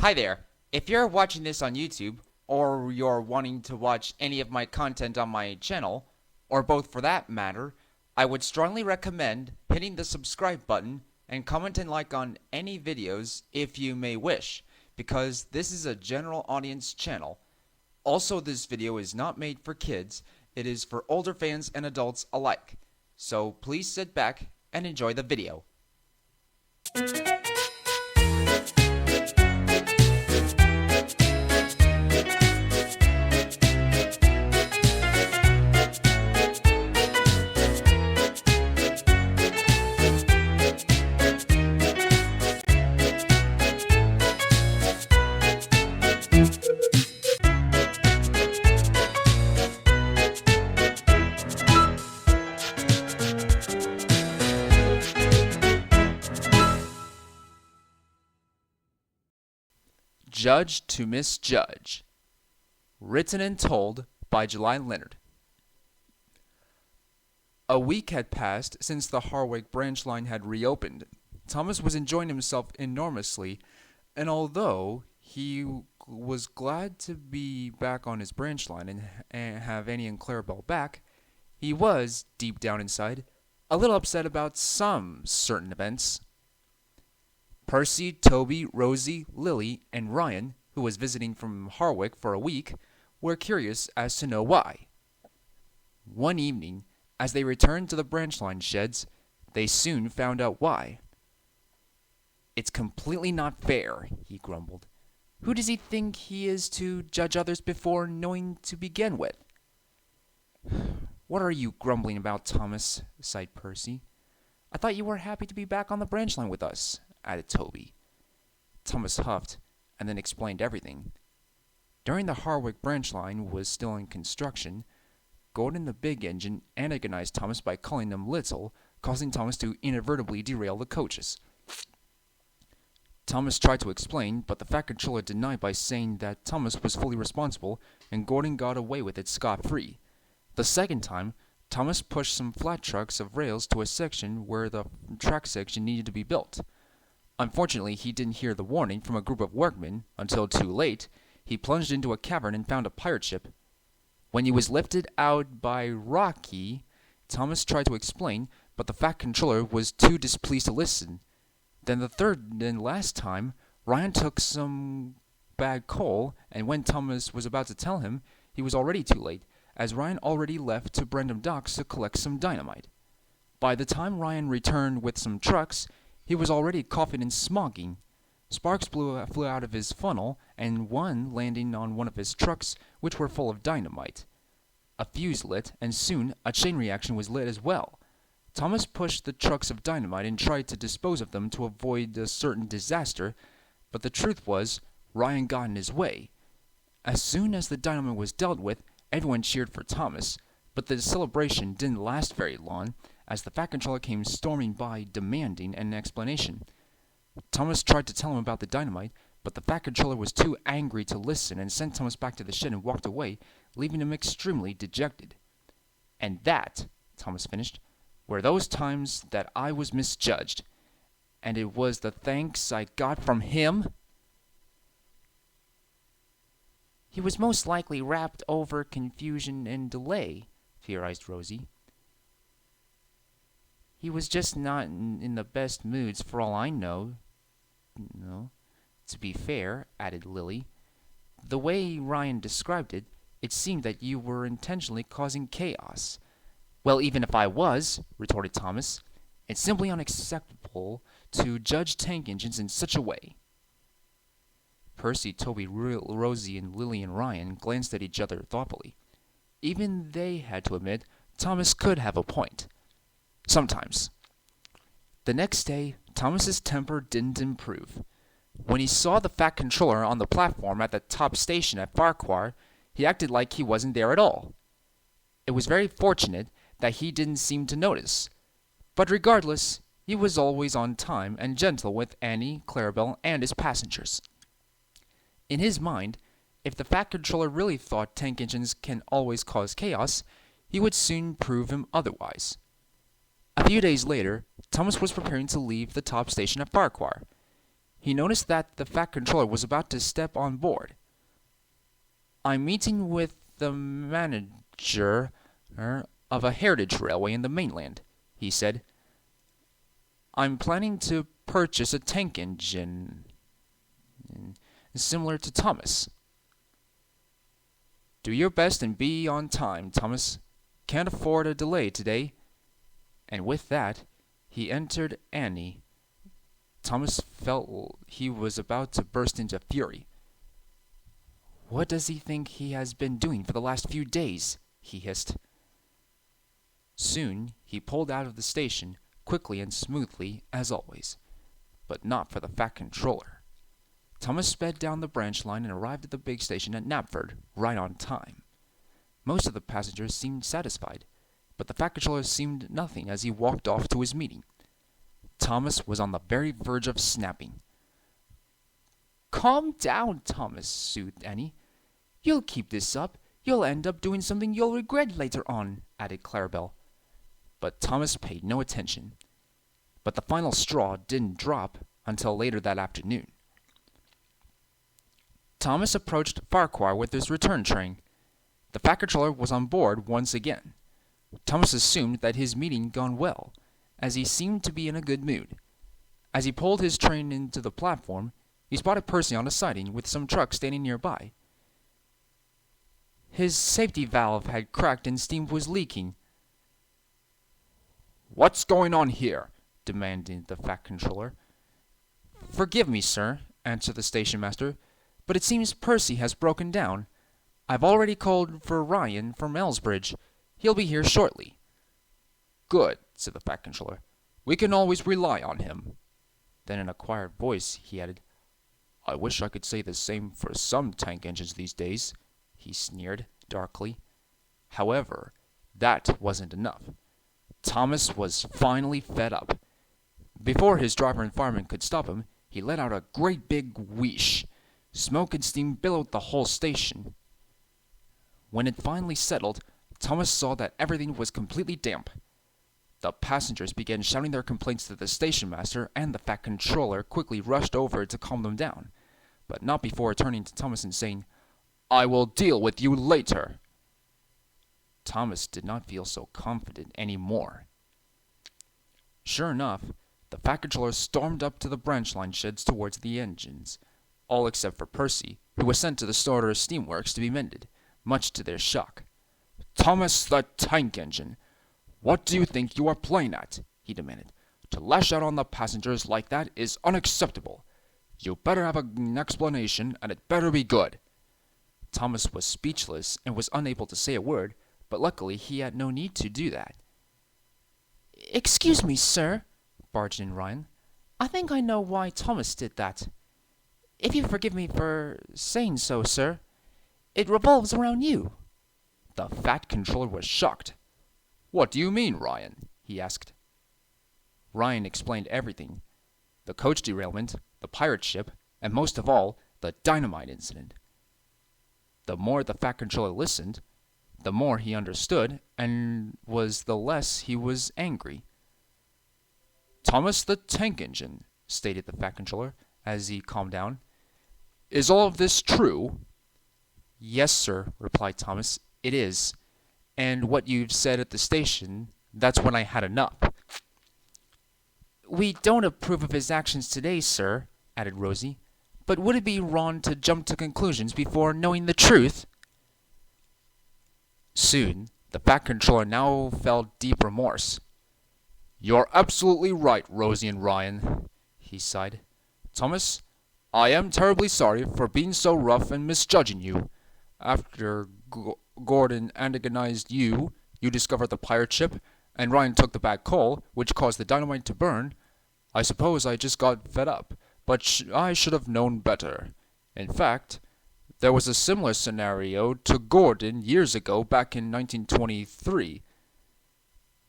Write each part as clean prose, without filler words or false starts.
Hi there. If you're watching this on YouTube, or you're wanting to watch any of my content on my channel, or both for that matter, I would strongly recommend hitting the subscribe button and comment and like on any videos if you may wish, because this is a general audience channel. Also, this video is not made for kids, it is for older fans and adults alike. So please sit back and enjoy the video. Judge to Misjudge. Written and told by Julyleonard. A week had passed since the Harwick branch line had reopened. Thomas was enjoying himself enormously, and although he was glad to be back on his branch line and have Annie and Clarabelle back, he was, deep down inside, a little upset about some certain events. Percy, Toby, Rosie, Lily, and Ryan, who was visiting from Harwick for a week, were curious as to know why. One evening, as they returned to the branch line sheds, they soon found out why. "It's completely not fair," he grumbled. "Who does he think he is to judge others before knowing to begin with?" "What are you grumbling about, Thomas?" sighed Percy. "I thought you were happy to be back on the branch line with us," added Toby. Thomas huffed, and then explained everything. During the Harwick branch line was still in construction, Gordon the big engine antagonized Thomas by calling him little, causing Thomas to inadvertently derail the coaches. Thomas tried to explain, but the Fat Controller denied by saying that Thomas was fully responsible, and Gordon got away with it scot-free. The second time, Thomas pushed some flat trucks of rails to a section where the track section needed to be built. Unfortunately, he didn't hear the warning from a group of workmen until too late. He plunged into a cavern and found a pirate ship. When he was lifted out by Rocky, Thomas tried to explain, but the Fat Controller was too displeased to listen. Then the third and last time, Ryan took some bad coal, and when Thomas was about to tell him, he was already too late, as Ryan already left to Brendam Docks to collect some dynamite. By the time Ryan returned with some trucks, he was already coughing and smogging. Sparks flew out of his funnel, and one landing on one of his trucks, which were full of dynamite. A fuse lit, and soon a chain reaction was lit as well. Thomas pushed the trucks of dynamite and tried to dispose of them to avoid a certain disaster, but the truth was, Ryan got in his way. As soon as the dynamite was dealt with, everyone cheered for Thomas, but the celebration didn't last very long, as the Fat Controller came storming by demanding an explanation. Thomas tried to tell him about the dynamite, but the Fat Controller was too angry to listen and sent Thomas back to the shed and walked away, leaving him extremely dejected. "And that," Thomas finished, "were those times that I was misjudged. And it was the thanks I got from him?" "He was most likely wrapped over confusion and delay," theorized Rosie. "He was just not in the best moods for all I know." "No, to be fair," added Lily, "the way Ryan described it, it seemed that you were intentionally causing chaos." "Well, even if I was," retorted Thomas, "it's simply unacceptable to judge tank engines in such a way." Percy, Toby, Rosie, and Lily and Ryan glanced at each other thoughtfully. Even they had to admit Thomas could have a point. Sometimes. The next day, Thomas's temper didn't improve. When he saw the Fat Controller on the platform at the top station at Farquhar, he acted like he wasn't there at all. It was very fortunate that he didn't seem to notice, but regardless, he was always on time and gentle with Annie, Clarabelle, and his passengers. In his mind, if the Fat Controller really thought tank engines can always cause chaos, he would soon prove him otherwise. A few days later, Thomas was preparing to leave the top station at Farquhar. he noticed that the Fat Controller was about to step on board. "I'm meeting with the manager of a heritage railway in the mainland," he said. "I'm planning to purchase a tank engine similar to Thomas. Do your best and be on time, Thomas. Can't afford a delay today." And with that, he entered Annie. Thomas felt he was about to burst into fury. "What does he think he has been doing for the last few days?" he hissed. Soon he pulled out of the station, quickly and smoothly as always, but not for the Fat Controller. Thomas sped down the branch line and arrived at the big station at Knapford right on time. Most of the passengers seemed satisfied, but the Fat Controller seemed nothing as he walked off to his meeting. Thomas was on the very verge of snapping. "Calm down, Thomas," soothed Annie. "You'll keep this up. You'll end up doing something you'll regret later on," added Clarabelle. But Thomas paid no attention. But the final straw didn't drop until later that afternoon. Thomas approached Farquhar with his return train. The Fat Controller was on board once again. Thomas assumed that his meeting gone well, as he seemed to be in a good mood. As he pulled his train into the platform, he spotted Percy on a siding with some trucks standing nearby. His safety valve had cracked and steam was leaking. "What's going on here?" demanded the Fat Controller. "Forgive me, sir," answered the station master, "but it seems Percy has broken down. I've already called for Ryan from Elsbridge. He'll be here shortly." "Good," said the Fat Controller. "We can always rely on him." Then in a quiet voice he added, "I wish I could say the same for some tank engines these days," he sneered darkly. However, that wasn't enough. Thomas was finally fed up. Before his driver and fireman could stop him, he let out a great big whoosh. Smoke and steam billowed the whole station. When it finally settled, Thomas saw that everything was completely damp. The passengers began shouting their complaints to the station master, and the Fat Controller quickly rushed over to calm them down, but not before turning to Thomas and saying, "I will deal with you later." Thomas did not feel so confident any more. Sure enough, the Fat Controller stormed up to the branch line sheds towards the engines, all except for Percy, who was sent to the Sodor steamworks to be mended, much to their shock. "Thomas the Tank Engine, what do you think you are playing at?" he demanded. "To lash out on the passengers like that is unacceptable. You better have an explanation, and it better be good." Thomas was speechless and was unable to say a word, but luckily he had no need to do that. "Excuse me, sir," barged in Ryan. "I think I know why Thomas did that. If you forgive me for saying so, sir, it revolves around you." The Fat Controller was shocked. "What do you mean, Ryan?" he asked. Ryan explained everything. The coach derailment, the pirate ship, and most of all, the dynamite incident. The more the Fat Controller listened, the more he understood, and the less he was angry. "Thomas the Tank Engine," stated the Fat Controller, as he calmed down. "Is all of this true?" "Yes, sir," replied Thomas, "it is. And what you've said at the station, that's when I had enough." "We don't approve of his actions today, sir," added Rosie. "But would it be wrong to jump to conclusions before knowing the truth?" Soon, the Fat Controller now felt deep remorse. "You're absolutely right, Rosie and Ryan," he sighed. "Thomas, I am terribly sorry for being so rough and misjudging you. After Gordon antagonized you, you discovered the pirate ship, and Ryan took the bad coal, which caused the dynamite to burn. I suppose I just got fed up, but I should have known better. In fact, there was a similar scenario to Gordon years ago, back in 1923.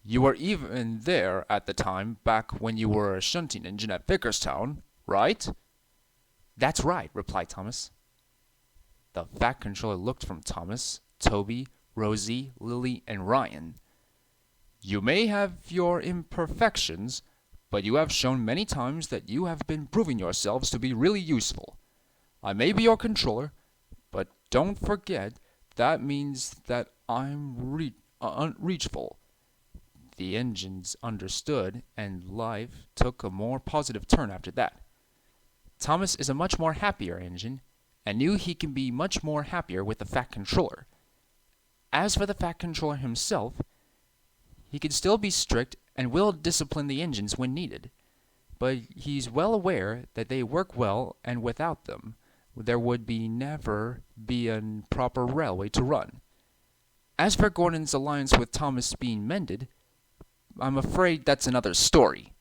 You were even there at the time, back when you were a shunting engine at Vickerstown, right?" "That's right," replied Thomas. The Fat Controller looked from Thomas, Toby, Rosie, Lily, and Ryan. "You may have your imperfections, but you have shown many times that you have been proving yourselves to be really useful. I may be your controller, but don't forget that means that I'm unreachable." The engines understood, and life took a more positive turn after that. Thomas is a much more happier engine, and knew he can be much more happier with the Fat Controller. As for the Fat Controller himself, he can still be strict and will discipline the engines when needed, but he's well aware that they work well, and without them, there would never be a proper railway to run. As for Gordon's alliance with Thomas being mended, I'm afraid that's another story.